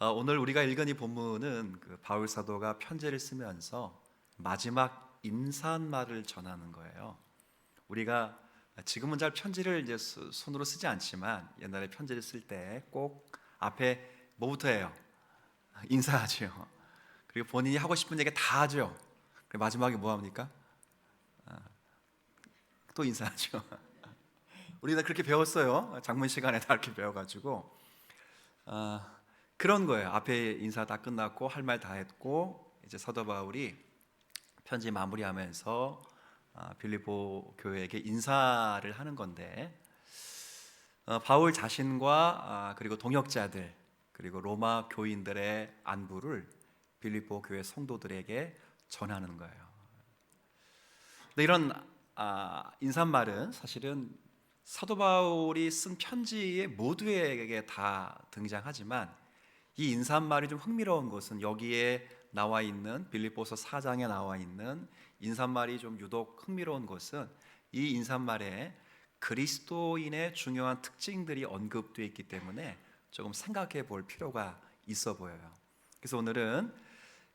오늘 우리가 읽은 이 본문은 바울 사도가 편지를 쓰면서 마지막 인사말을 전하는 거예요. 우리가 지금은 잘 편지를 이제 손으로 쓰지 않지만 옛날에 편지를 쓸 때 꼭 앞에 뭐부터 해요? 인사하죠. 그리고 본인이 하고 싶은 얘기 다 하죠. 그리고 마지막에 뭐 합니까? 또 인사하죠. 우리가 그렇게 배웠어요. 장문 시간에 다 이렇게 배워가지고 그런 거예요. 앞에 인사 다 끝났고 할 말 다 했고 이제 사도 바울이 편지 마무리하면서 빌립보 교회에게 인사를 하는 건데 바울 자신과 그리고 동역자들 그리고 로마 교인들의 안부를 빌립보 교회 성도들에게 전하는 거예요. 근데 이런 인사말은 사실은 사도 바울이 쓴 편지에 모두에게 다 등장하지만 이 인사말이 좀 흥미로운 것은 여기에 나와 있는 빌립보서 4장에 나와 있는 인사말이 좀 유독 흥미로운 것은 이 인사말에 그리스도인의 중요한 특징들이 언급되어 있기 때문에 조금 생각해 볼 필요가 있어 보여요. 그래서 오늘은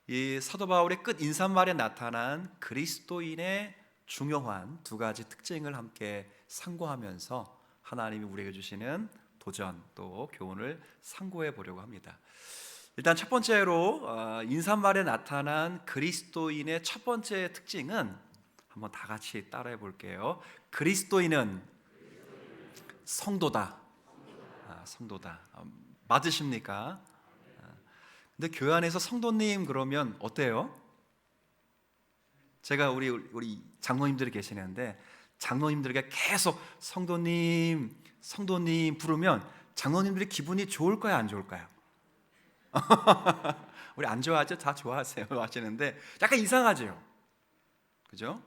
이 사도 바울의 끝 인사말에 나타난 그리스도인의 중요한 두 가지 특징을 함께 상고하면서 하나님이 우리에게 주시는 도전 또 교훈을 상고해 보려고 합니다. 일단 첫 번째로 인사말에 나타난 그리스도인의 첫 번째 특징은 한번 다 같이 따라해 볼게요. 그리스도인은 성도다. 성도다. 맞으십니까? 근데 교회 안에서 성도님 그러면 어때요? 제가 우리 장로님들이 계시는데 장로님들에게 계속 성도님 부르면 장로님들이 기분이 좋을까요, 안 좋을까요? 우리 안 좋아하죠? 다 좋아하세요 하시는데 약간 이상하죠? 그죠?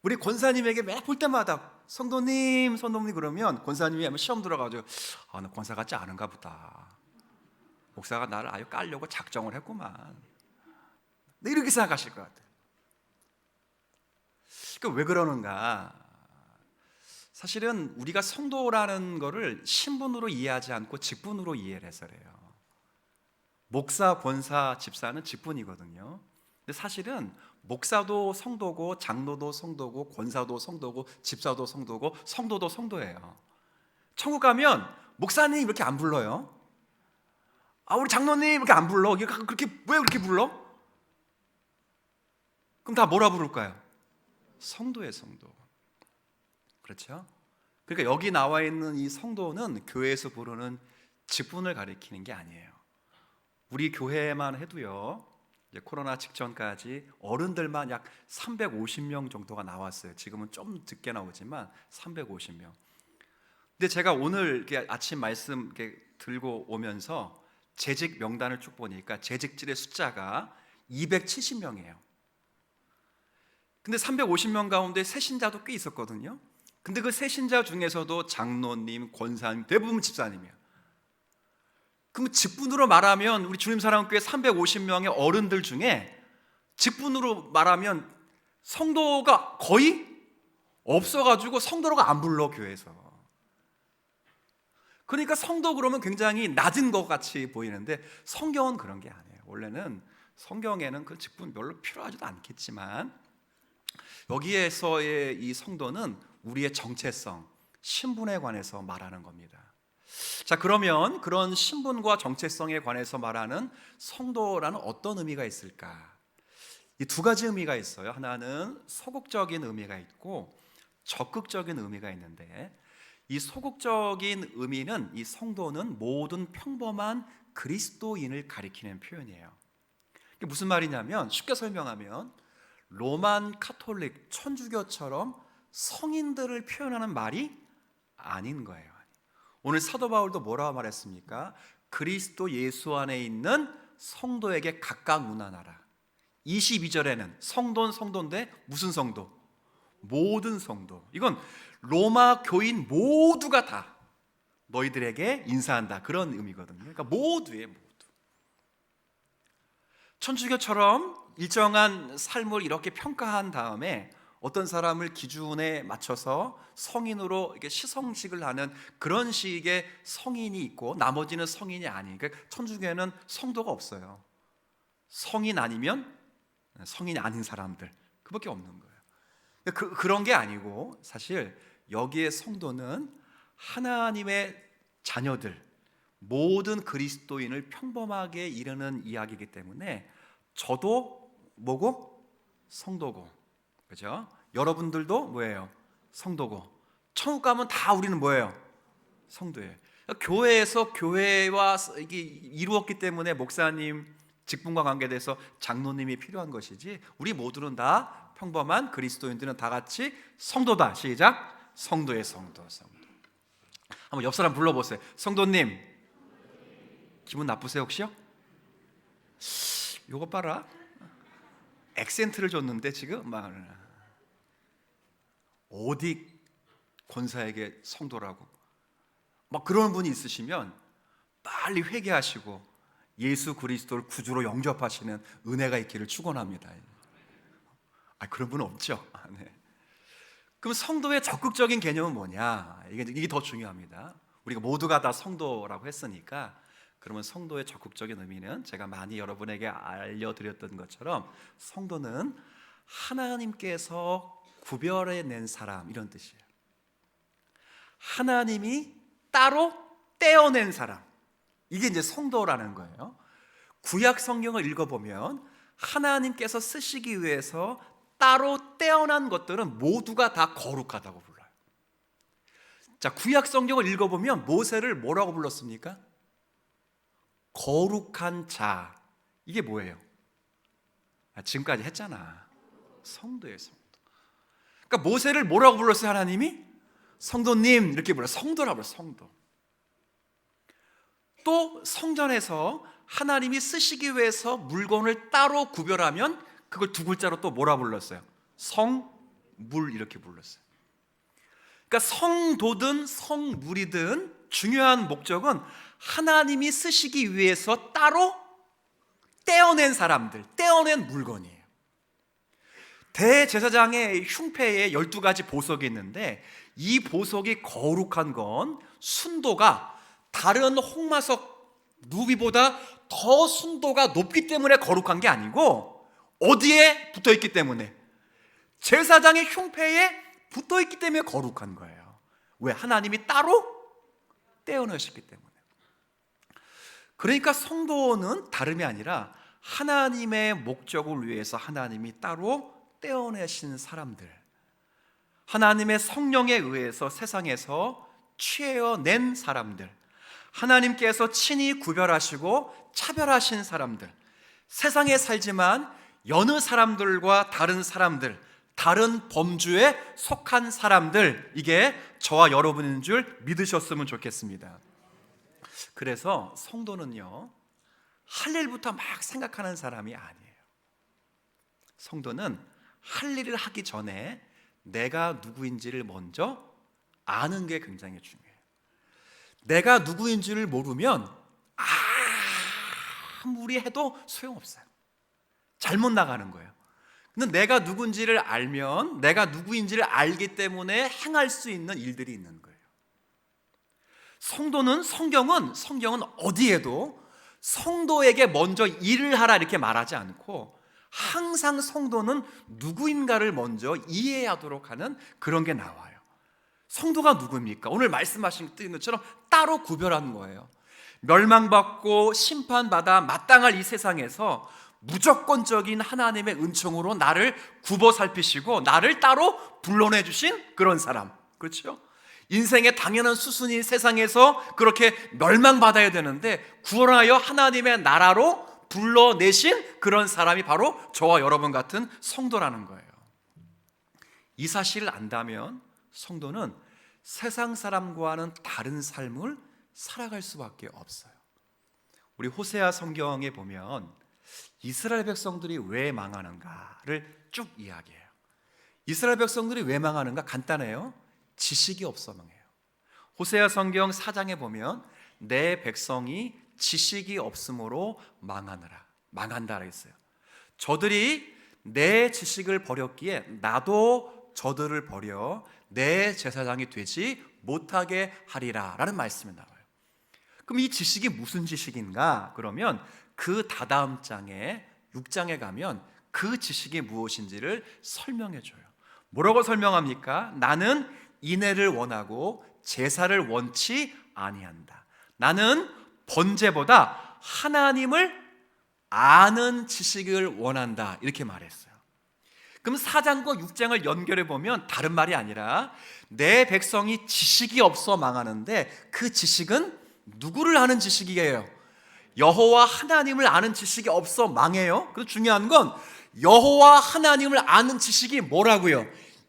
우리 권사님에게 매일 볼 때마다 성도님 그러면 권사님이 아마 시험 들어가지고 나 권사 같지 않은가 보다. 목사가 나를 아유 깔려고 작정을 했구만. 근데 이렇게 생각하실 것 같아요. 왜 그러는가? 사실은 우리가 성도라는 거를 신분으로 이해하지 않고 직분으로 이해를 해서 그래요. 목사, 권사, 집사는 직분이거든요. 근데 사실은 목사도 성도고 장로도 성도고 권사도 성도고 집사도 성도고 성도도 성도예요. 천국 가면 목사님 이렇게 안 불러요. 우리 장로님 이렇게 안 불러. 그렇게 왜 그렇게 불러? 그럼 다 뭐라 부를까요? 성도의 성도. 그렇죠? 그러니까 여기 나와 있는 이 성도는 교회에서 부르는 직분을 가리키는 게 아니에요. 우리 교회만 해도요, 이제 코로나 직전까지 어른들만 약 350명 정도가 나왔어요. 지금은 좀 늦게 나오지만 350명. 근데 제가 오늘 이렇게 아침 말씀 이렇게 들고 오면서 재직 명단을 쭉 보니까 재직질의 숫자가 270명이에요. 근데 350명 가운데 새신자도 꽤 있었거든요. 근데 그 새신자 중에서도 장로님, 권사님, 대부분 집사님이에요. 그럼 직분으로 말하면 우리 주님 사랑교회 350명의 어른들 중에 직분으로 말하면 성도가 거의 없어가지고 성도가 안 불러 교회에서. 그러니까 성도 그러면 굉장히 낮은 것 같이 보이는데 성경은 그런 게 아니에요. 원래는 성경에는 그 직분 별로 필요하지도 않겠지만 여기에서의 이 성도는 우리의 정체성, 신분에 관해서 말하는 겁니다. 자, 그러면 그런 신분과 정체성에 관해서 말하는 성도라는 어떤 의미가 있을까? 이 두 가지 의미가 있어요. 하나는 소극적인 의미가 있고 적극적인 의미가 있는데 이 소극적인 의미는 이 성도는 모든 평범한 그리스도인을 가리키는 표현이에요. 이게 무슨 말이냐면 쉽게 설명하면 로만 카톨릭 천주교처럼 성인들을 표현하는 말이 아닌 거예요. 오늘 사도 바울도 뭐라고 말했습니까? 그리스도 예수 안에 있는 성도에게 각각 문안하라. 22절에는 성도는 성도인데 무슨 성도? 모든 성도. 이건 로마 교인 모두가 다 너희들에게 인사한다 그런 의미거든요. 그러니까 모두의 모두. 천주교처럼 일정한 삶을 이렇게 평가한 다음에 어떤 사람을 기준에 맞춰서 성인으로 이렇게 시성식을 하는 그런 식의 성인이 있고 나머지는 성인이 아닌, 그러니까 천주교에는 성도가 없어요. 성인 아니면 성인이 아닌 사람들, 그밖에 없는 거예요. 그런 게 아니고 사실 여기에 성도는 하나님의 자녀들, 모든 그리스도인을 평범하게 이르는 이야기이기 때문에 저도 뭐고? 성도고, 그죠? 여러분들도 뭐예요? 성도고, 천국 가면 다 우리는 뭐예요? 성도예요. 그러니까 교회에서 교회와 이게 이루었기 때문에 목사님, 직분과 관계돼서 장로님이 필요한 것이지, 우리 모두는 다 평범한 그리스도인들은 다 같이 성도다. 시작. 성도의 성도. 한번 옆 사람 불러보세요. 성도님. 기분 나쁘세요 혹시요? 요거 봐라, 액센트를 줬는데 지금 막 어디 권사에게 성도라고 막 그런 분이 있으시면 빨리 회개하시고 예수 그리스도를 구주로 영접하시는 은혜가 있기를 축원합니다. 그런 분은 없죠. 네. 그럼 성도의 적극적인 개념은 뭐냐? 이게 더 중요합니다. 우리가 모두가 다 성도라고 했으니까, 그러면 성도의 적극적인 의미는 제가 많이 여러분에게 알려드렸던 것처럼 성도는 하나님께서 구별해낸 사람, 이런 뜻이에요. 하나님이 따로 떼어낸 사람, 이게 이제 성도라는 거예요. 구약 성경을 읽어보면 하나님께서 쓰시기 위해서 따로 떼어난 것들은 모두가 다 거룩하다고 불러요. 자, 구약 성경을 읽어보면 모세를 뭐라고 불렀습니까? 거룩한 자. 이게 뭐예요? 지금까지 했잖아. 성도예요, 성도. 그러니까 모세를 뭐라고 불렀어요, 하나님이? 성도님, 이렇게 불러요. 성도라고 불러요, 성도. 또 성전에서 하나님이 쓰시기 위해서 물건을 따로 구별하면 그걸 두 글자로 또 뭐라 불렀어요? 성물, 이렇게 불렀어요. 그러니까 성도든 성물이든 중요한 목적은 하나님이 쓰시기 위해서 따로 떼어낸 사람들, 떼어낸 물건이에요. 대제사장의 흉패에 12가지 보석이 있는데, 이 보석이 거룩한 건 순도가 다른 홍마석 루비보다 더 순도가 높기 때문에 거룩한 게 아니고, 어디에 붙어있기 때문에? 제사장의 흉패에 붙어있기 때문에 거룩한 거예요. 왜? 하나님이 따로 떼어내셨기 때문에. 그러니까 성도는 다름이 아니라 하나님의 목적을 위해서 하나님이 따로 떼어내신 사람들, 하나님의 성령에 의해서 세상에서 취해낸 사람들, 하나님께서 친히 구별하시고 차별하신 사람들, 세상에 살지만 여느 사람들과 다른 사람들, 다른 범주에 속한 사람들, 이게 저와 여러분인 줄 믿으셨으면 좋겠습니다. 그래서 성도는요, 할 일부터 막 생각하는 사람이 아니에요. 성도는 할 일을 하기 전에 내가 누구인지를 먼저 아는 게 굉장히 중요해요. 내가 누구인지를 모르면 아무리 해도 소용없어요. 잘못 나가는 거예요. 근데 내가 누군지를 알면, 내가 누구인지를 알기 때문에 행할 수 있는 일들이 있는 거예요. 성도는 성경은 어디에도 성도에게 먼저 일을 하라 이렇게 말하지 않고, 항상 성도는 누구인가를 먼저 이해하도록 하는 그런 게 나와요. 성도가 누구입니까? 오늘 말씀하신 것처럼 따로 구별하는 거예요. 멸망받고 심판받아 마땅할 이 세상에서 무조건적인 하나님의 은총으로 나를 굽어 살피시고 나를 따로 불러내 주신 그런 사람, 그렇죠? 인생의 당연한 수순이 세상에서 그렇게 멸망받아야 되는데 구원하여 하나님의 나라로 불러내신 그런 사람이 바로 저와 여러분 같은 성도라는 거예요. 이 사실을 안다면 성도는 세상 사람과는 다른 삶을 살아갈 수밖에 없어요. 우리 호세아 성경에 보면 이스라엘 백성들이 왜 망하는가를 쭉 이야기해요. 이스라엘 백성들이 왜 망하는가? 간단해요. 지식이 없어 망해요. 호세아 성경 4장에 보면 내 백성이 지식이 없으므로 망한다라 했어요. 저들이 내 지식을 버렸기에 나도 저들을 버려 내 제사장이 되지 못하게 하리라 라는 말씀이 나와요. 그럼 이 지식이 무슨 지식인가? 그러면 그 다다음 장에 6장에 가면 그 지식이 무엇인지를 설명해 줘요. 뭐라고 설명합니까? 나는 인애를 원하고 제사를 원치 아니한다. 나는 번제보다 하나님을 아는 지식을 원한다. 이렇게 말했어요. 그럼 4장과 6장을 연결해 보면 다른 말이 아니라 내 백성이 지식이 없어 망하는데 그 지식은 누구를 아는 지식이에요? 여호와 하나님을 아는 지식이 없어 망해요. 그래서 중요한 건 여호와 하나님을 아는 지식이 뭐라고요?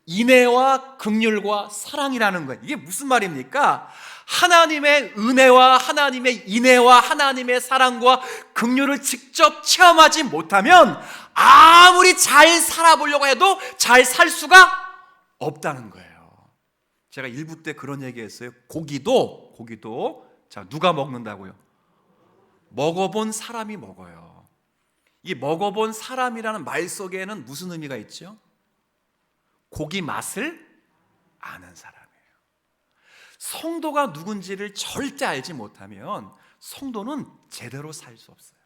인애와 긍휼과 사랑이라는 거예요. 이게 무슨 말입니까? 하나님의 은혜와 하나님의 인애와 하나님의 사랑과 긍휼을 직접 체험하지 못하면 아무리 잘 살아보려고 해도 잘 살 수가 없다는 거예요. 제가 1부 때 그런 얘기했어요. 고기도 자, 누가 먹는다고요? 먹어본 사람이 먹어요. 이 먹어본 사람이라는 말 속에는 무슨 의미가 있죠? 고기 맛을 아는 사람이에요. 성도가 누군지를 절대 알지 못하면 성도는 제대로 살 수 없어요.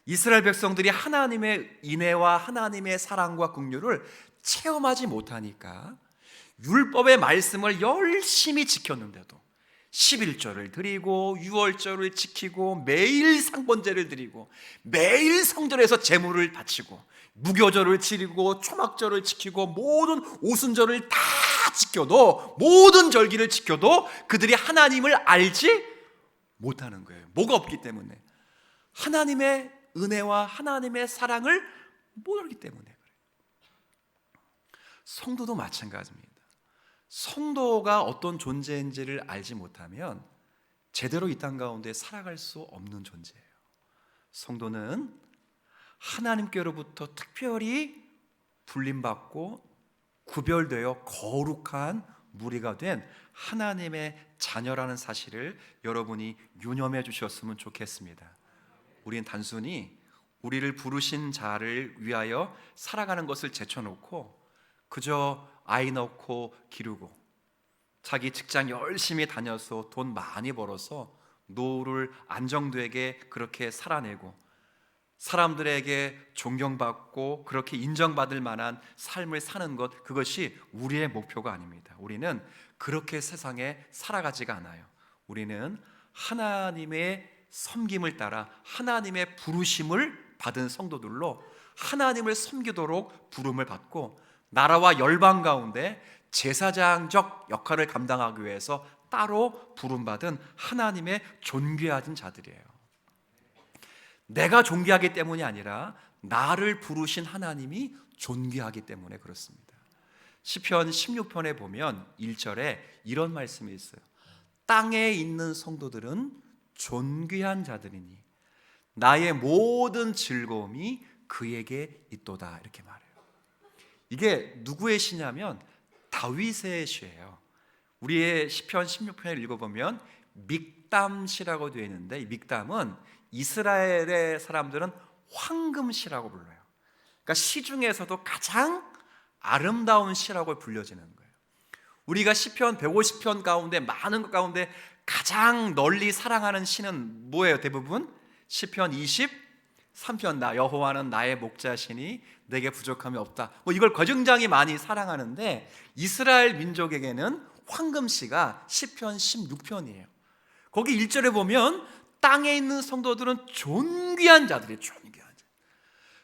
이스라엘 백성들이 하나님의 인애와 하나님의 사랑과 긍휼을 체험하지 못하니까 율법의 말씀을 열심히 지켰는데도 11조를 드리고 유월절을 지키고 매일 상번제를 드리고 매일 성전에서 제물을 바치고 무교절을 지키고 초막절을 지키고 모든 오순절을 다 지켜도 모든 절기를 지켜도 그들이 하나님을 알지 못하는 거예요. 뭐가 없기 때문에 하나님의 은혜와 하나님의 사랑을 모르기 때문에 그래요. 성도도 마찬가지입니다. 성도가 어떤 존재인지를 알지 못하면 제대로 이 땅 가운데 살아갈 수 없는 존재예요. 성도는 하나님께로부터 특별히 불림받고 구별되어 거룩한 무리가 된 하나님의 자녀라는 사실을 여러분이 유념해 주셨으면 좋겠습니다. 우리는 단순히 우리를 부르신 자를 위하여 살아가는 것을 제쳐놓고 그저 아이 낳고 기르고 자기 직장 열심히 다녀서 돈 많이 벌어서 노후를 안정되게 그렇게 살아내고 사람들에게 존경받고 그렇게 인정받을 만한 삶을 사는 것, 그것이 우리의 목표가 아닙니다. 우리는 그렇게 세상에 살아가지가 않아요. 우리는 하나님의 섬김을 따라 하나님의 부르심을 받은 성도들로 하나님을 섬기도록 부름을 받고 나라와 열방 가운데 제사장적 역할을 감당하기 위해서 따로 부름받은 하나님의 존귀하신 자들이에요. 내가 존귀하기 때문이 아니라 나를 부르신 하나님이 존귀하기 때문에 그렇습니다. 시편 16편에 보면 1절에 이런 말씀이 있어요. 땅에 있는 성도들은 존귀한 자들이니 나의 모든 즐거움이 그에게 있도다, 이렇게 말해요. 이게 누구의 시냐면 다윗의 시예요. 우리의 시편 16편을 읽어보면 믹담시라고 되어 있는데 이 믹담은 이스라엘의 사람들은 황금시라고 불러요. 그러니까 시 중에서도 가장 아름다운 시라고 불려지는 거예요. 우리가 시편 150편 가운데 많은 것 가운데 가장 널리 사랑하는 시는 뭐예요? 대부분 시편 23편 나 여호와는 나의 목자시니 내게 부족함이 없다. 이걸 굉장히 많이 사랑하는데 이스라엘 민족에게는 황금시가 시편 16편이에요. 거기 1절에 보면 땅에 있는 성도들은 존귀한 자들이에요. 존귀한 자.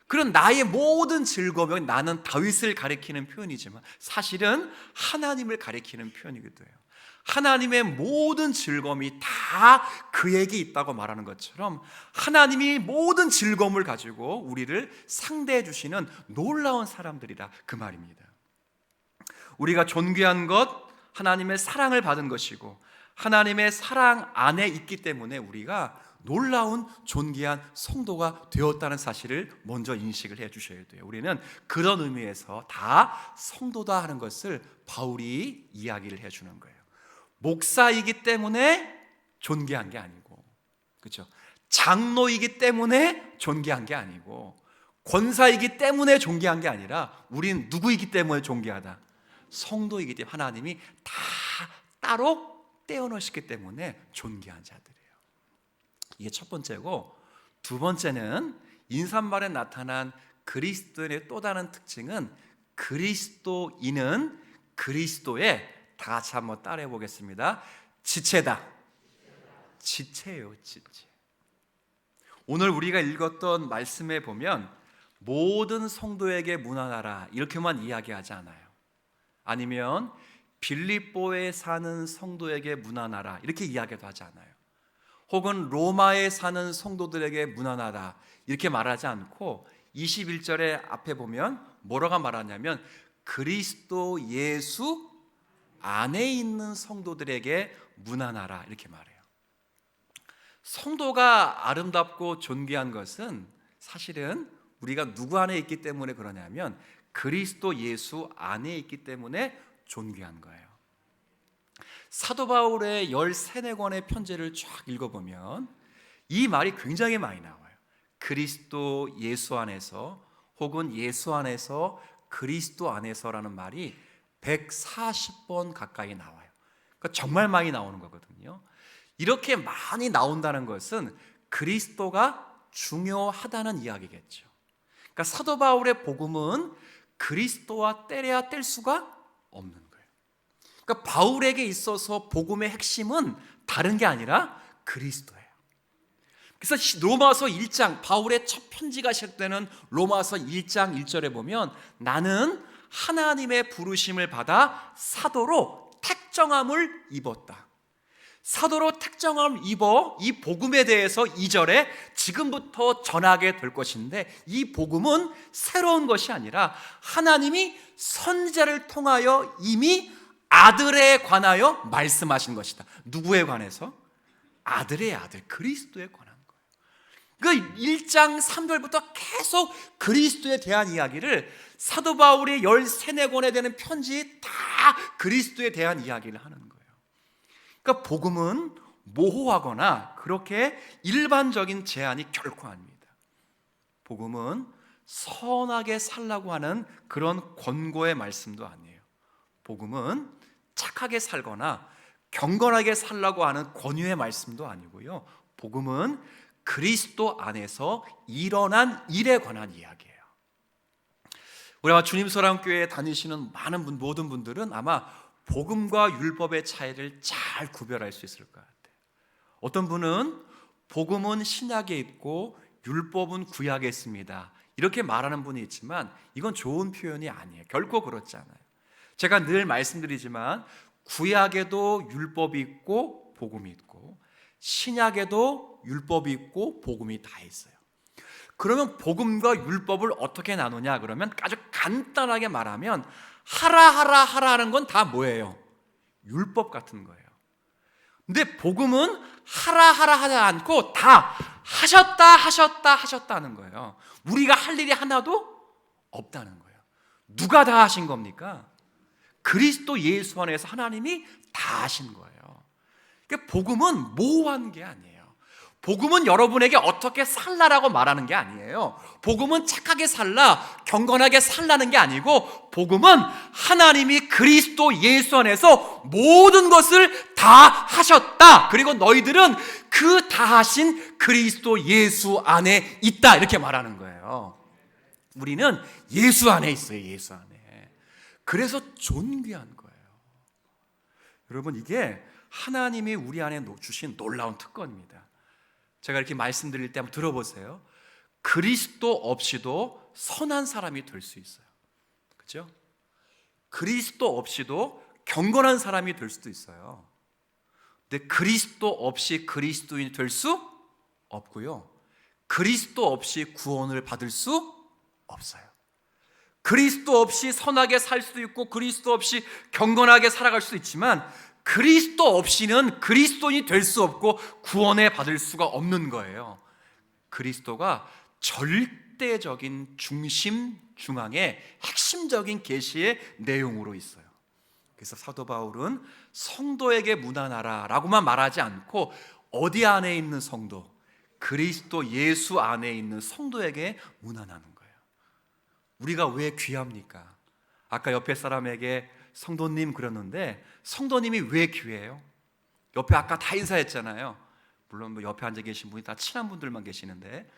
그런 나의 모든 즐거움은 나는 다윗을 가리키는 표현이지만 사실은 하나님을 가리키는 표현이기도 해요. 하나님의 모든 즐거움이 다 그에게 있다고 말하는 것처럼 하나님이 모든 즐거움을 가지고 우리를 상대해 주시는 놀라운 사람들이다, 그 말입니다. 우리가 존귀한 것, 하나님의 사랑을 받은 것이고 하나님의 사랑 안에 있기 때문에 우리가 놀라운 존귀한 성도가 되었다는 사실을 먼저 인식을 해 주셔야 돼요. 우리는 그런 의미에서 다 성도다 하는 것을 바울이 이야기를 해 주는 거예요. 목사이기 때문에 존귀한 게 아니고, 그렇죠? 장로이기 때문에 존귀한 게 아니고, 권사이기 때문에 존귀한 게 아니라 우린 누구이기 때문에 존귀하다? 성도이기 때문에 하나님이 다 따로 떼어놓으셨기 때문에 존귀한 자들이에요. 이게 첫 번째고, 두 번째는 인사말에 나타난 그리스도인의 또 다른 특징은 그리스도인은 그리스도의, 다 같이 한번 따라해 보겠습니다. 지체다. 지체예요, 지체. 오늘 우리가 읽었던 말씀에 보면 모든 성도에게 문안하라 이렇게만 이야기하지 않아요. 아니면 빌립보에 사는 성도에게 문안하라 이렇게 이야기도 하지 않아요. 혹은 로마에 사는 성도들에게 문안하라 이렇게 말하지 않고 21절에 앞에 보면 뭐라고 말하냐면 그리스도 예수 안에 있는 성도들에게 문안하라 이렇게 말해요. 성도가 아름답고 존귀한 것은 사실은 우리가 누구 안에 있기 때문에 그러냐면 그리스도 예수 안에 있기 때문에 존귀한 거예요. 사도 바울의 13권의 편지를 쫙 읽어보면 이 말이 굉장히 많이 나와요. 그리스도 예수 안에서, 혹은 예수 안에서, 그리스도 안에서라는 말이 140번 가까이 나와요. 그러니까 정말 많이 나오는 거거든요. 이렇게 많이 나온다는 것은 그리스도가 중요하다는 이야기겠죠. 그러니까 사도 바울의 복음은 그리스도와 떼려야 뗄 수가 없는 거예요. 그러니까 바울에게 있어서 복음의 핵심은 다른 게 아니라 그리스도예요. 그래서 로마서 1장, 바울의 첫 편지가 시작되는 로마서 1장 1절에 보면 나는 하나님의 부르심을 받아 사도로 택정함을 입었다. 사도로 택정함을 입어 이 복음에 대해서 2절에 지금부터 전하게 될 것인데, 이 복음은 새로운 것이 아니라 하나님이 선지자를 통하여 이미 아들에 관하여 말씀하신 것이다. 누구에 관해서? 아들의 아들 그리스도에 관한 거예요. 그 1장 3절부터 계속 그리스도에 대한 이야기를, 사도 바울의 13권에 되는 편지 다 그리스도에 대한 이야기를 하는 거예요. 그러니까 복음은 모호하거나 그렇게 일반적인 제안이 결코 아닙니다. 복음은 선하게 살라고 하는 그런 권고의 말씀도 아니에요. 복음은 착하게 살거나 경건하게 살라고 하는 권유의 말씀도 아니고요. 복음은 그리스도 안에서 일어난 일에 관한 이야기예요. 우리 아마 주님 사랑교회에 다니시는 모든 분들은 아마 복음과 율법의 차이를 잘 구별할 수 있을 것 같아요. 어떤 분은 복음은 신약에 있고 율법은 구약에 있습니다 이렇게 말하는 분이 있지만 이건 좋은 표현이 아니에요. 결코 그렇지 않아요. 제가 늘 말씀드리지만 구약에도 율법이 있고 복음이 있고 신약에도 율법이 있고 복음이 다 있어요. 그러면 복음과 율법을 어떻게 나누냐 그러면 아주 간단하게 말하면 하라 하는 건 다 뭐예요? 율법 같은 거예요. 근데 복음은 하라 하지 않고 다 하셨다는 거예요. 우리가 할 일이 하나도 없다는 거예요. 누가 다 하신 겁니까? 그리스도 예수 안에서 하나님이 다 하신 거예요. 그러니까 복음은 모호한 게 아니에요. 복음은 여러분에게 어떻게 살라라고 말하는 게 아니에요. 복음은 착하게 살라, 경건하게 살라는 게 아니고, 복음은 하나님이 그리스도 예수 안에서 모든 것을 다 하셨다. 그리고 너희들은 그 다 하신 그리스도 예수 안에 있다. 이렇게 말하는 거예요. 우리는 예수 안에 있어요. 예수 안에. 그래서 존귀한 거예요. 여러분, 이게 하나님이 우리 안에 주신 놀라운 특권입니다. 제가 이렇게 말씀드릴 때 한번 들어보세요. 그리스도 없이도 선한 사람이 될 수 있어요. 그렇죠? 그리스도 없이도 경건한 사람이 될 수도 있어요. 근데 그리스도 없이 그리스도인이 될 수 없고요. 그리스도 없이 구원을 받을 수 없어요. 그리스도 없이 선하게 살 수도 있고 그리스도 없이 경건하게 살아갈 수도 있지만 그리스도 없이는 그리스도인이 될 수 없고 구원을 받을 수가 없는 거예요. 그리스도가 절대적인 중심 중앙에 핵심적인 계시의 내용으로 있어요. 그래서 사도 바울은 성도에게 문안하라 라고만 말하지 않고 어디 안에 있는 성도, 그리스도 예수 안에 있는 성도에게 문안하는 거예요. 우리가 왜 귀합니까? 아까 옆에 사람에게 성도님 그랬는데 성도님이 왜 귀해요? 옆에 아까 다 인사했잖아요. 물론 뭐 옆에 앉아 계신 분이 다 친한 분들만 계시는데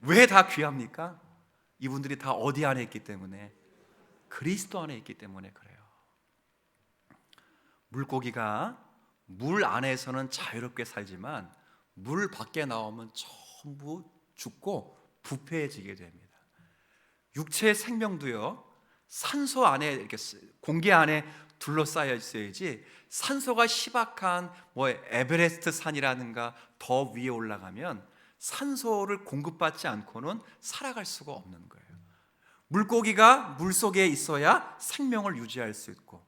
왜 다 귀합니까? 이분들이 다 어디 안에 있기 때문에, 그리스도 안에 있기 때문에 그래요. 물고기가 물 안에서는 자유롭게 살지만 물 밖에 나오면 전부 죽고 부패해지게 됩니다. 육체의 생명도요, 산소 안에 이렇게 공기 안에 둘러싸여 있어야지, 산소가 희박한 뭐 에베레스트 산이라든가 더 위에 올라가면 산소를 공급받지 않고는 살아갈 수가 없는 거예요. 물고기가 물속에 있어야 생명을 유지할 수 있고,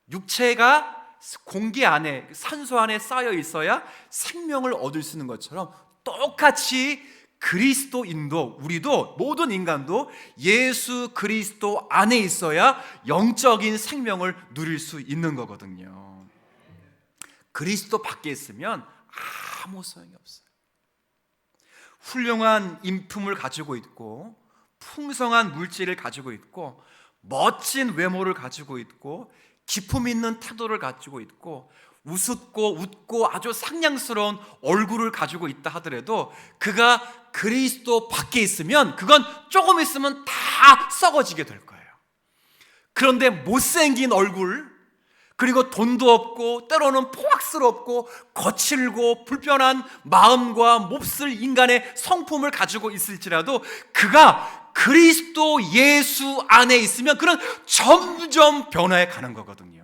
육체가 공기 안에 산소 안에 쌓여 있어야 생명을 얻을 수 있는 것처럼, 똑같이 그리스도인도, 우리도, 모든 인간도 예수 그리스도 안에 있어야 영적인 생명을 누릴 수 있는 거거든요. 그리스도 밖에 있으면 아무 소용이 없어요. 훌륭한 인품을 가지고 있고, 풍성한 물질을 가지고 있고, 멋진 외모를 가지고 있고, 기품 있는 태도를 가지고 있고, 우습고 웃고 아주 상냥스러운 얼굴을 가지고 있다 하더라도 그가 그리스도 밖에 있으면 그건 조금 있으면 다 썩어지게 될 거예요. 그런데 못생긴 얼굴, 그리고 돈도 없고 때로는 포악스럽고 거칠고 불편한 마음과 몹쓸 인간의 성품을 가지고 있을지라도 그가 그리스도 예수 안에 있으면 그는 점점 변화해 가는 거거든요.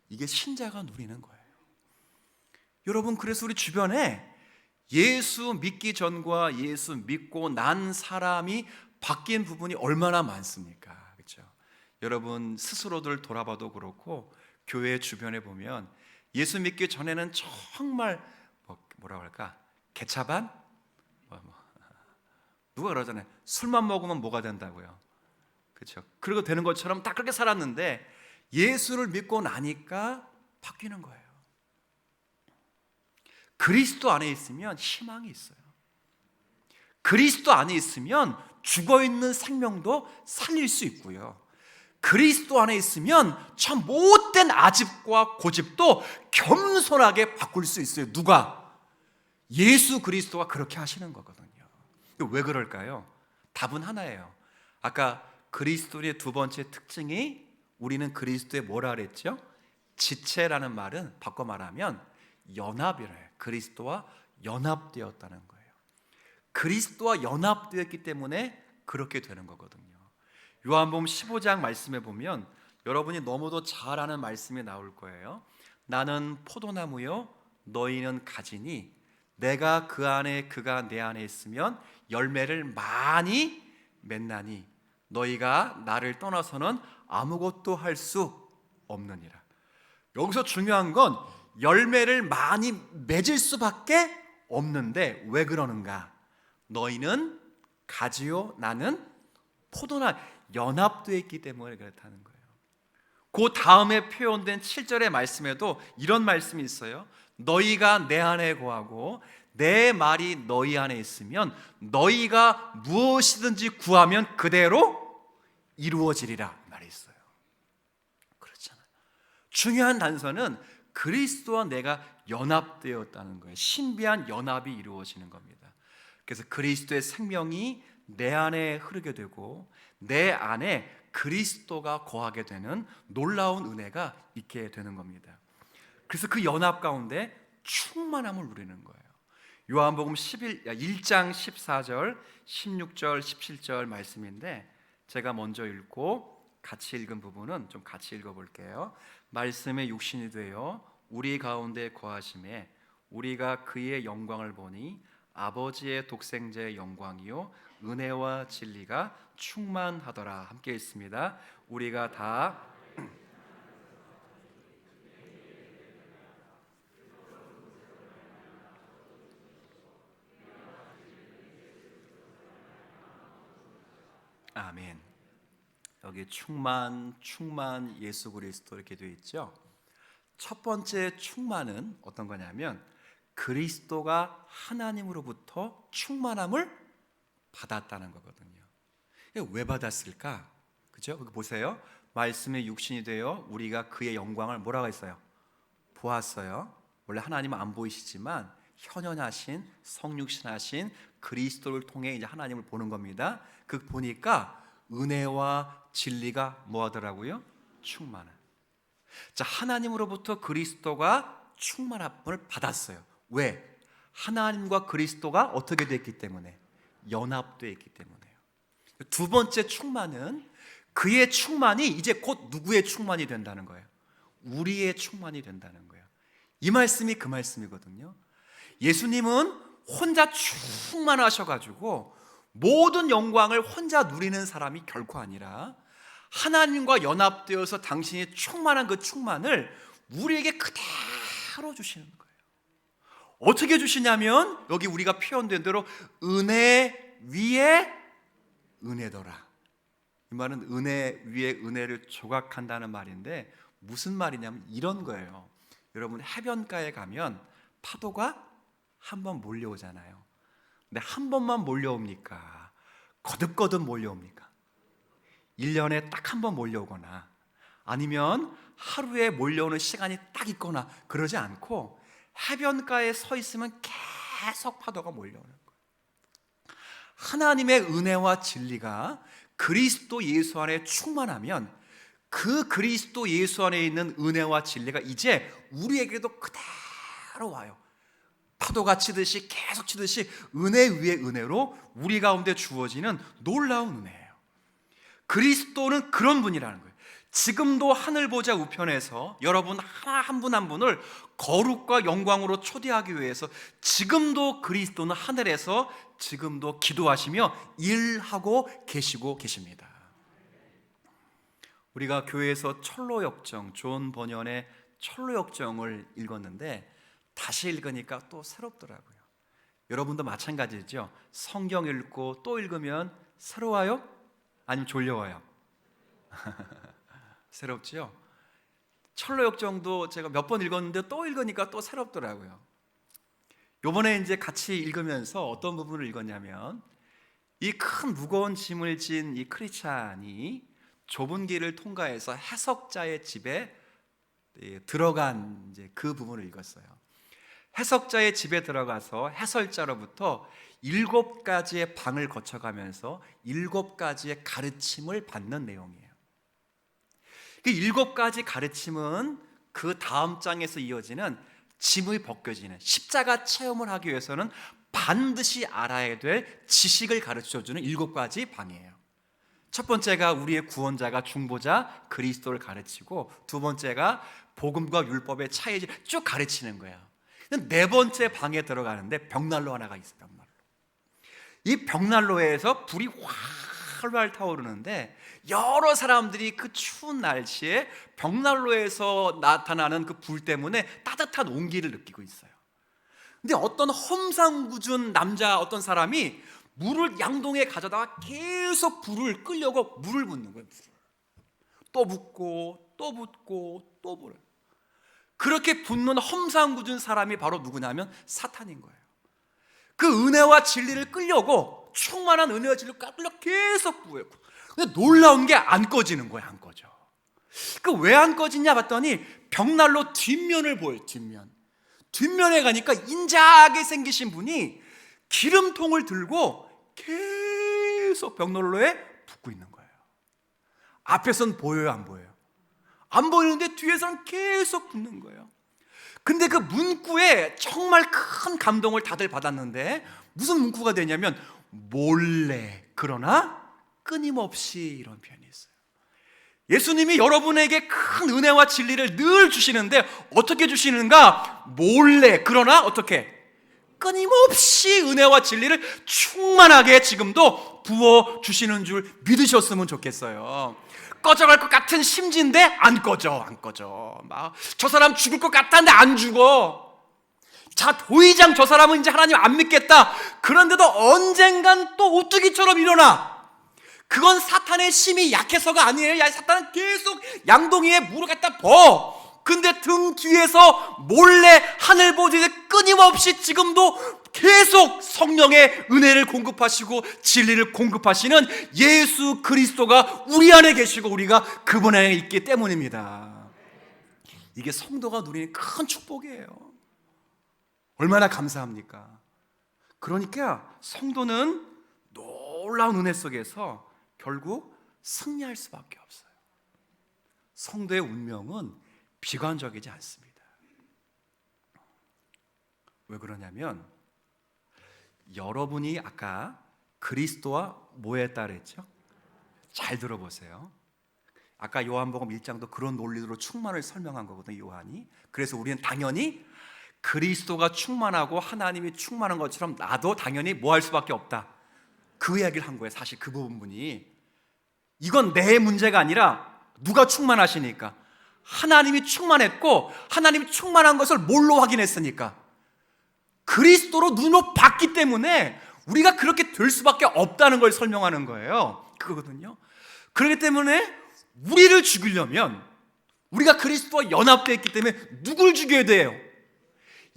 이게 신자가 누리는 거예요. 여러분, 그래서 우리 주변에 예수 믿기 전과 예수 믿고 난 사람이 바뀐 부분이 얼마나 많습니까? 그렇죠? 여러분 스스로들 돌아봐도 그렇고, 교회 주변에 보면 예수 믿기 전에는 정말 뭐라고 할까? 개차반? 누가 그러잖아요. 술만 먹으면 뭐가 된다고요. 그렇죠? 그러고 되는 것처럼 다 그렇게 살았는데 예수를 믿고 나니까 바뀌는 거예요. 그리스도 안에 있으면 희망이 있어요. 그리스도 안에 있으면 죽어있는 생명도 살릴 수 있고요. 그리스도 안에 있으면 참 못된 아집과 고집도 겸손하게 바꿀 수 있어요. 누가? 예수 그리스도가 그렇게 하시는 거거든요. 왜 그럴까요? 답은 하나예요. 아까 그리스도의 두 번째 특징이, 우리는 그리스도의 뭐라 그랬죠? 지체라는 말은 바꿔 말하면 연합이래요. 그리스도와 연합되었다는 거예요. 그리스도와 연합되었기 때문에 그렇게 되는 거거든요. 요한복음 15장 말씀에 보면 여러분이 너무도 잘 아는 말씀이 나올 거예요. 나는 포도나무요 너희는 가지니 내가 그 안에 그가 내 안에 있으면 열매를 많이 맺나니 너희가 나를 떠나서는 아무것도 할 수 없느니라. 여기서 중요한 건 열매를 많이 맺을 수밖에 없는데 왜 그러는가? 너희는 가지요 나는 포도나 연합되어 있기 때문에 그렇다는 거예요. 그 다음에 표현된 7절의 말씀에도 이런 말씀이 있어요. 너희가 내 안에 거하고 내 말이 너희 안에 있으면 너희가 무엇이든지 구하면 그대로 이루어지리라 말이 있어요. 그렇잖아요. 중요한 단서는 그리스도와 내가 연합되었다는 거예요. 신비한 연합이 이루어지는 겁니다. 그래서 그리스도의 생명이 내 안에 흐르게 되고 내 안에 그리스도가 거하게 되는 놀라운 은혜가 있게 되는 겁니다. 그래서 그 연합 가운데 충만함을 누리는 거예요. 요한복음 1장 14절, 16절, 17절 말씀인데 제가 먼저 읽고 같이 읽은 부분은 좀 같이 읽어볼게요. 말씀에 육신이 되어 우리 가운데 거하심에 우리가 그의 영광을 보니 아버지의 독생자의 영광이요 은혜와 진리가 충만하더라. 함께 읽습니다. 우리가 다 아멘. 여기 충만 예수 그리스도 이렇게 되어 있죠. 첫 번째 충만은 어떤 거냐면 그리스도가 하나님으로부터 충만함을 받았다는 거거든요. 왜 받았을까? 그죠? 거기 보세요. 말씀의 육신이 되어 우리가 그의 영광을 뭐라고 했어요? 보았어요. 원래 하나님은 안 보이시지만 현현하신 성육신하신 그리스도를 통해 이제 하나님을 보는 겁니다. 그 보니까 은혜와 진리가 뭐하더라고요? 충만한. 자, 하나님으로부터 그리스도가 충만함을 받았어요. 왜? 하나님과 그리스도가 어떻게 됐기 때문에? 연합되어 있기 때문에요. 두 번째 충만은 그의 충만이 이제 곧 누구의 충만이 된다는 거예요? 우리의 충만이 된다는 거예요. 이 말씀이 그 말씀이거든요. 예수님은 혼자 충만하셔가지고 모든 영광을 혼자 누리는 사람이 결코 아니라 하나님과 연합되어서 당신이 충만한 그 충만을 우리에게 그대로 주시는 거예요. 어떻게 주시냐면 여기 우리가 표현된 대로 은혜 위에 은혜더라. 이 말은 은혜 위에 은혜를 조각한다는 말인데 무슨 말이냐면 이런 거예요. 여러분 해변가에 가면 파도가 한 번 몰려오잖아요. 근데 한 번만 몰려옵니까? 거듭거듭 몰려옵니까? 1년에 딱 한 번 몰려오거나 아니면 하루에 몰려오는 시간이 딱 있거나 그러지 않고 해변가에 서 있으면 계속 파도가 몰려오는 거예요. 하나님의 은혜와 진리가 그리스도 예수 안에 충만하면 그 그리스도 예수 안에 있는 은혜와 진리가 이제 우리에게도 그대로 와요. 파도가 치듯이 계속 치듯이 은혜 위에 은혜로 우리 가운데 주어지는 놀라운 은혜예요. 그리스도는 그런 분이라는 거예요. 지금도 하늘 보좌 우편에서 여러분 하나 한 분 한 분을 거룩과 영광으로 초대하기 위해서 지금도 그리스도는 하늘에서 지금도 기도하시며 일하고 계시고 계십니다. 우리가 교회에서 철로역정, 존 버년의 철로역정을 읽었는데 다시 읽으니까 또 새롭더라고요. 여러분도 마찬가지죠. 성경 읽고 또 읽으면 새로워요? 아니면 졸려와요? 새롭죠? 철로역정도 제가 몇 번 읽었는데 또 읽으니까 또 새롭더라고요. 요번에 이제 같이 읽으면서 어떤 부분을 읽었냐면 이 큰 무거운 짐을 진 이 크리스찬이 좁은 길을 통과해서 해석자의 집에 들어간 이제 그 부분을 읽었어요. 해석자의 집에 들어가서 해설자로부터 7가지의 방을 거쳐가면서 7가지의 가르침을 받는 내용이에요. 그 7가지 가르침은 그 다음 장에서 이어지는 짐이 벗겨지는 십자가 체험을 하기 위해서는 반드시 알아야 될 지식을 가르쳐주는 7가지 방이에요. 첫 번째가 우리의 구원자가 중보자 그리스도를 가르치고, 두 번째가 복음과 율법의 차이를 쭉 가르치는 거예요. 네 번째 방에 들어가는데 벽난로 하나가 있어요. 벽난로. 이 벽난로에서 불이 활활 타오르는데 여러 사람들이 그 추운 날씨에 벽난로에서 나타나는 그 불 때문에 따뜻한 온기를 느끼고 있어요. 근데 어떤 험상궂은 남자 어떤 사람이 물을 양동이에 가져다가 계속 불을 끄려고 물을 붓는 거예요. 또 붓고 또 붓고 또 불을. 그렇게 붓는 험상궂은 사람이 바로 누구냐면 사탄인 거예요. 그 은혜와 진리를 끌려고 충만한 은혜와 진리를 끌려 계속 부어요. 근데 놀라운 게 안 꺼지는 거예요. 안 꺼져. 그 왜 안 꺼지냐 봤더니 벽난로 뒷면을 보여요. 뒷면에 가니까 인자하게 생기신 분이 기름통을 들고 계속 벽난로에 붓고 있는 거예요. 앞에서는 보여요, 안 보여요? 안 보이는데 뒤에서는 계속 붓는 거예요. 근데 그 문구에 정말 큰 감동을 다들 받았는데 무슨 문구가 되냐면 몰래 그러나 끊임없이, 이런 표현이 있어요. 예수님이 여러분에게 큰 은혜와 진리를 늘 주시는데 어떻게 주시는가? 몰래 그러나 어떻게? 끊임없이 은혜와 진리를 충만하게 지금도 부어주시는 줄 믿으셨으면 좋겠어요. 꺼져갈 것 같은 심지인데 안 꺼져. 막 저 사람 죽을 것 같았는데 안 죽어. 자, 도의장 저 사람은 이제 하나님 안 믿겠다. 그런데도 언젠간 또 오뚜기처럼 일어나. 그건 사탄의 심이 약해서가 아니에요. 사탄은 계속 양동이에 물을 갖다 근데 등 뒤에서 몰래 하늘 보좌에 끊임없이 지금도 계속 성령의 은혜를 공급하시고 진리를 공급하시는 예수 그리스도가 우리 안에 계시고 우리가 그분 안에 있기 때문입니다. 이게 성도가 누리는 큰 축복이에요. 얼마나 감사합니까? 그러니까 성도는 놀라운 은혜 속에서 결국 승리할 수밖에 없어요. 성도의 운명은 비관적이지 않습니다. 왜 그러냐면 여러분이 아까 그리스도와 뭐에 했다 그랬죠? 잘 들어보세요. 아까 요한복음 1장도 그런 논리로 충만을 설명한 거거든요, 요한이. 그래서 우리는 당연히 그리스도가 충만하고 하나님이 충만한 것처럼 나도 당연히 뭐 할 수밖에 없다, 그 이야기를 한 거예요. 사실 그 부분이 이건 내 문제가 아니라 누가 충만하시니까? 하나님이 충만했고, 하나님이 충만한 것을 뭘로 확인했으니까? 그리스도로 눈으로 봤기 때문에 우리가 그렇게 될 수밖에 없다는 걸 설명하는 거예요. 그거거든요. 그렇기 때문에 우리를 죽이려면, 우리가 그리스도와 연합되어 있기 때문에 누굴 죽여야 돼요?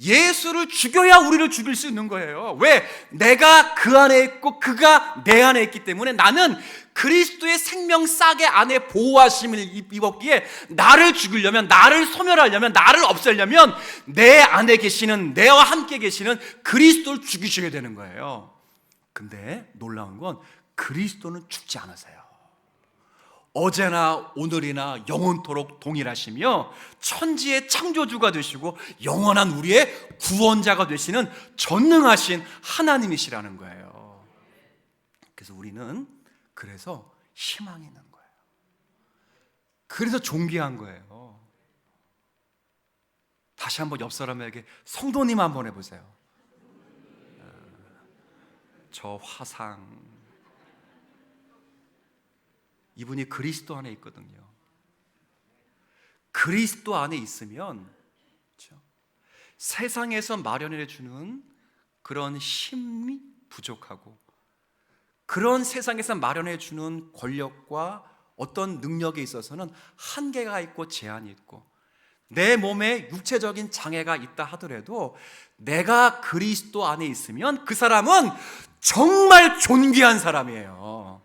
예수를 죽여야 우리를 죽일 수 있는 거예요. 왜? 내가 그 안에 있고 그가 내 안에 있기 때문에 나는 그리스도의 생명 싹의 안에 보호하심을 입었기에 나를 죽이려면, 나를 소멸하려면, 나를 없애려면 내 안에 계시는, 내와 함께 계시는 그리스도를 죽이셔야 되는 거예요. 근데 놀라운 건 그리스도는 죽지 않으세요. 어제나 오늘이나 영원토록 동일하시며 천지의 창조주가 되시고 영원한 우리의 구원자가 되시는 전능하신 하나님이시라는 거예요. 그래서 우리는 그래서 희망이 있는 거예요. 그래서 존귀한 거예요. 다시 한번 옆 사람에게 성도님 한번 해보세요. 저 화상, 이분이 그리스도 안에 있거든요. 그리스도 안에 있으면 그렇죠? 세상에서 마련해 주는 그런 힘이 부족하고, 그런 세상에서 마련해 주는 권력과 어떤 능력에 있어서는 한계가 있고 제한이 있고, 내 몸에 육체적인 장애가 있다 하더라도 내가 그리스도 안에 있으면 그 사람은 정말 존귀한 사람이에요.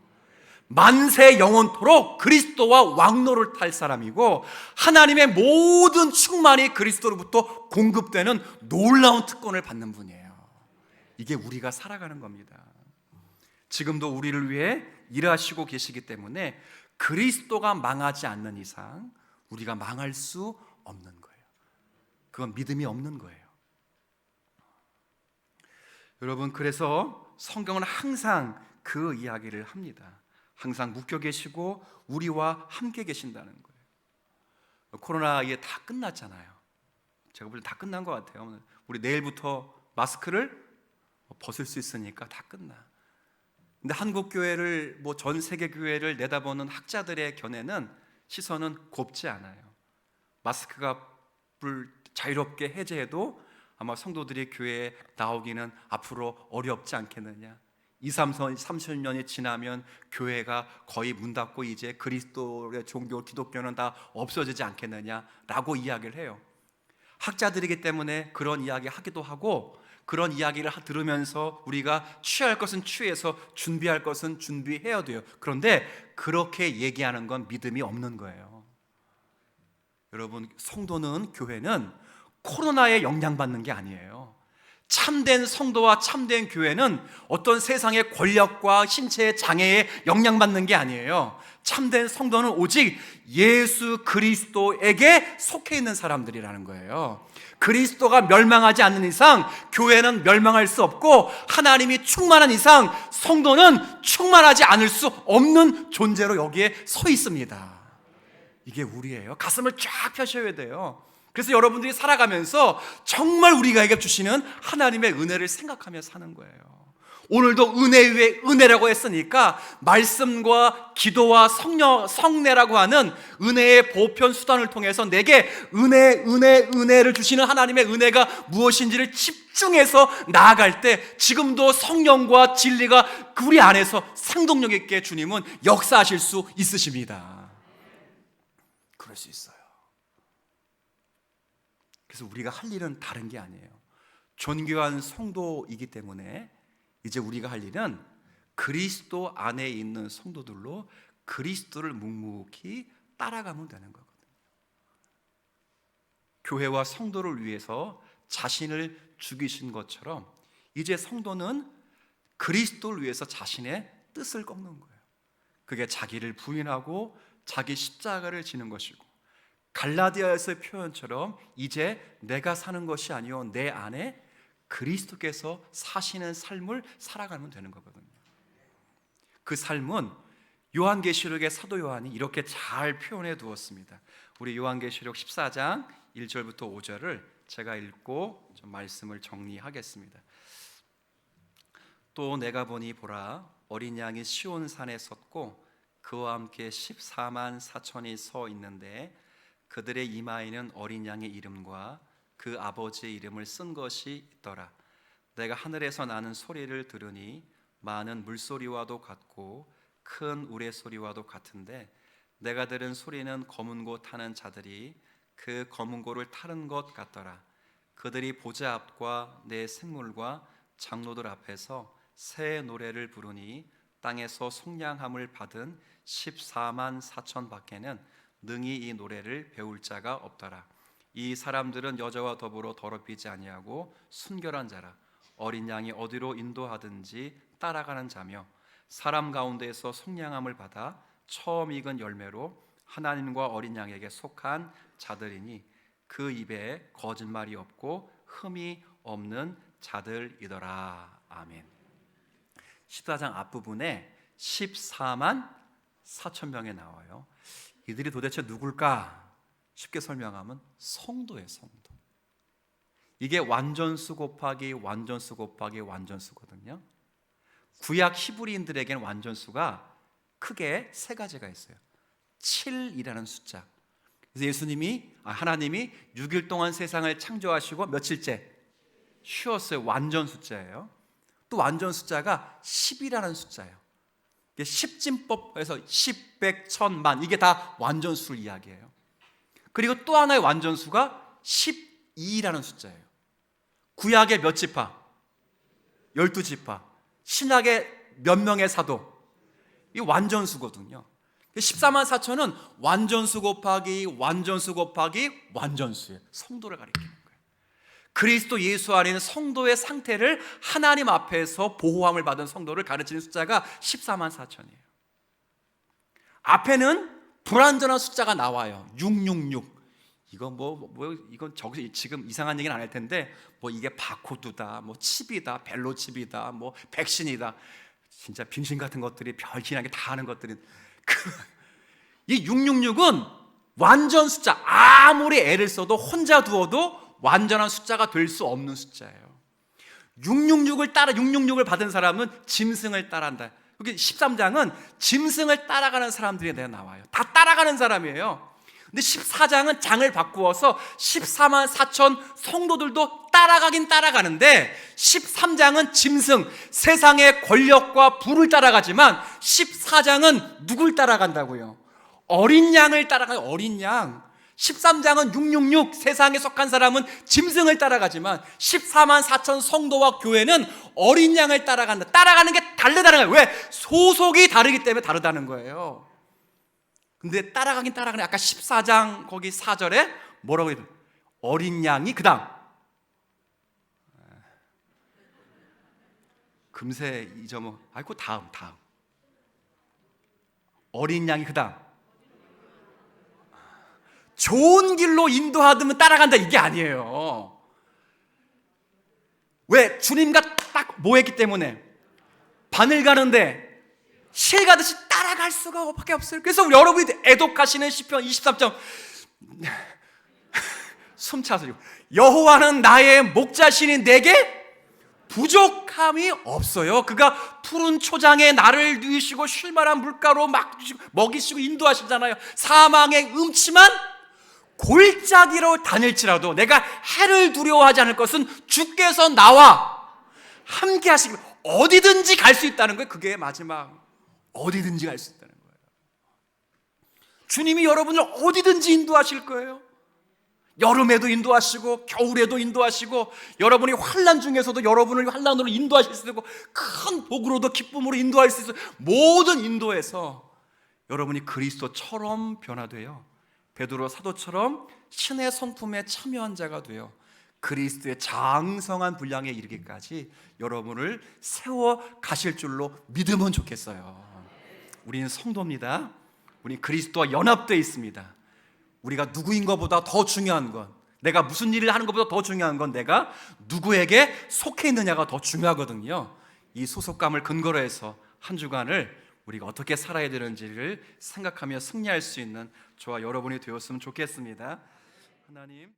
만세 영원토록 그리스도와 왕노를 탈 사람이고, 하나님의 모든 충만이 그리스도로부터 공급되는 놀라운 특권을 받는 분이에요. 이게 우리가 살아가는 겁니다. 지금도 우리를 위해 일하시고 계시기 때문에 그리스도가 망하지 않는 이상 우리가 망할 수 없는 거예요. 그건 믿음이 없는 거예요. 여러분, 그래서 성경은 항상 그 이야기를 합니다. 항상 묶여 계시고 우리와 함께 계신다는 거예요. 코로나 이게 다 끝났잖아요. 제가 볼 때 다 끝난 것 같아요. 우리 내일부터 마스크를 벗을 수 있으니까 다 끝나. 근데 한국 교회를, 전 세계 교회를 내다보는 학자들의 견해는, 시선은 곱지 않아요. 마스크가 자유롭게 해제해도 아마 성도들이 교회에 나오기는 앞으로 어렵지 않겠느냐. 30년이 지나면 교회가 거의 문 닫고 이제 그리스도의 종교, 기독교는 다 없어지지 않겠느냐라고 이야기를 해요. 학자들이기 때문에 그런 이야기 하기도 하고, 그런 이야기를 들으면서 우리가 취할 것은 취해서 준비할 것은 준비해야 돼요. 그런데 그렇게 얘기하는 건 믿음이 없는 거예요. 여러분, 성도는, 교회는 코로나에 영향받는 게 아니에요. 참된 성도와 참된 교회는 어떤 세상의 권력과 신체의 장애에 영향받는 게 아니에요. 참된 성도는 오직 예수 그리스도에게 속해 있는 사람들이라는 거예요. 그리스도가 멸망하지 않는 이상 교회는 멸망할 수 없고, 하나님이 충만한 이상 성도는 충만하지 않을 수 없는 존재로 여기에 서 있습니다. 이게 우리예요. 가슴을 쫙 펴셔야 돼요. 그래서 여러분들이 살아가면서 정말 우리가 주시는 하나님의 은혜를 생각하며 사는 거예요. 오늘도 은혜 위에 은혜라고 했으니까 말씀과 기도와 성례라고 하는 은혜의 보편 수단을 통해서 내게 은혜를 주시는 하나님의 은혜가 무엇인지를 집중해서 나아갈 때 지금도 성령과 진리가 우리 안에서 상동력 있게 주님은 역사하실 수 있으십니다. 그럴 수 있어요. 그래서 우리가 할 일은 다른 게 아니에요. 존귀한 성도이기 때문에 이제 우리가 할 일은 그리스도 안에 있는 성도들로 그리스도를 묵묵히 따라가면 되는 거거든요. 교회와 성도를 위해서 자신을 죽이신 것처럼 이제 성도는 그리스도를 위해서 자신의 뜻을 꺾는 거예요. 그게 자기를 부인하고 자기 십자가를 지는 것이고, 갈라디아에서의 표현처럼 이제 내가 사는 것이 아니요 내 안에 그리스도께서 사시는 삶을 살아가면 되는 거거든요. 그 삶은 요한계시록의 사도 요한이 이렇게 잘 표현해 두었습니다. 우리 요한계시록 14장 1절부터 5절을 제가 읽고 좀 말씀을 정리하겠습니다. 또 내가 보니 보라, 어린 양이 시온산에 섰고 그와 함께 14만 4천이 서 있는데 그들의 이마에는 어린 양의 이름과 그 아버지의 이름을 쓴 것이 있더라. 내가 하늘에서 나는 소리를 들으니 많은 물소리와도 같고 큰 우레소리와도 같은데, 내가 들은 소리는 검은 고 타는 자들이 그 검은 고를 타는 것 같더라. 그들이 보좌 앞과 내 생물과 장로들 앞에서 새 노래를 부르니 땅에서 속량함을 받은 14만 4천 밖에는 능히 이 노래를 배울 자가 없더라. 이 사람들은 여자와 더불어 더럽히지 아니하고 순결한 자라. 어린 양이 어디로 인도하든지 따라가는 자며 사람 가운데에서 속량함을 받아 처음 익은 열매로 하나님과 어린 양에게 속한 자들이니 그 입에 거짓말이 없고 흠이 없는 자들이더라. 아멘. 14장 앞부분에 14만 4천 명이 나와요. 이들이 도대체 누굴까? 쉽게 설명하면 성도예요, 성도. 이게 완전수 곱하기 완전수 곱하기 완전수거든요. 구약 히브리인들에게는 완전수가 크게 세 가지가 있어요. 7이라는 숫자. 그래서 하나님이 6일 동안 세상을 창조하시고 며칠째 쉬었어요. 완전 숫자예요. 또 완전 숫자가 10이라는 숫자예요. 10진법에서 10, 100, 1000만 이게 다 완전수를 이야기해요. 그리고 또 하나의 완전수가 12라는 숫자예요. 구약의 몇 지파? 12지파. 신약의 몇 명의 사도? 이 완전수거든요. 14만 4천은 완전수 곱하기 완전수 곱하기 완전수예요. 성도를 가리키는 거예요. 그리스도 예수 안에 있는 성도의 상태를 하나님 앞에서 보호함을 받은 성도를 가르치는 숫자가 14만 4천이에요. 앞에는 불완전한 숫자가 나와요. 666. 이건 이건 저기서 지금 이상한 얘기는 안 할 텐데, 이게 바코드다, 칩이다, 벨로 칩이다, 백신이다. 진짜 빙신 같은 것들이 별신하게 다 하는 것들이. 이 666은 완전 숫자. 아무리 애를 써도 혼자 두어도 완전한 숫자가 될 수 없는 숫자예요. 666을 받은 사람은 짐승을 따라한다. 여기 13장은 짐승을 따라가는 사람들이 나와요. 다 따라가는 사람이에요. 근데 14장은 장을 바꾸어서 14만 4천 성도들도 따라가긴 따라가는데, 13장은 짐승, 세상의 권력과 부를 따라가지만 14장은 누굴 따라간다고요? 어린 양을 따라가요. 어린 양. 13장은 666, 세상에 속한 사람은 짐승을 따라가지만 14만 4천 성도와 교회는 어린 양을 따라간다. 따라가는 게 다르다는 거예요. 왜? 소속이 다르기 때문에 다르다는 거예요. 근데 따라가긴 따라가네. 아까 14장 거기 4절에 뭐라고 해요? 어린 양이 그 다음, 금세 잊어먹. 아이고 다음. 어린 양이 그 다음. 좋은 길로 인도하면 따라간다 이게 아니에요. 왜? 주님과 딱 모였기 때문에 바늘 가는데 실 가듯이 따라갈 수가 밖에 없어요. 그래서 여러분이 애독하시는 시편 23점 숨차서 여호와는 나의 목자시니 내게 부족함이 없어요. 그가 푸른 초장에 나를 누이시고 쉴만한 물가로 막 먹이시고 인도하시잖아요. 사망의 음침한 골짜기로 다닐지라도 내가 해를 두려워하지 않을 것은 주께서 나와 함께 하시길. 어디든지 갈 수 있다는 거예요. 그게 마지막. 어디든지 갈 수 있다는 거예요. 주님이 여러분을 어디든지 인도하실 거예요. 여름에도 인도하시고 겨울에도 인도하시고 여러분이 환난 중에서도 여러분을 환난으로 인도하실 수 있고 큰 복으로도 기쁨으로 인도할 수 있어요. 모든 인도에서 여러분이 그리스도처럼 변화되어 베드로 사도처럼 신의 성품에 참여한 자가 되어 그리스도의 장성한 분량에 이르기까지 여러분을 세워 가실 줄로 믿으면 좋겠어요. 우리는 성도입니다. 우리 그리스도와 연합되어 있습니다. 우리가 누구인 것보다 더 중요한 건, 내가 무슨 일을 하는 것보다 더 중요한 건 내가 누구에게 속해 있느냐가 더 중요하거든요. 이 소속감을 근거로 해서 한 주간을 우리가 어떻게 살아야 되는지를 생각하며 승리할 수 있는 저와 여러분이 되었으면 좋겠습니다. 하나님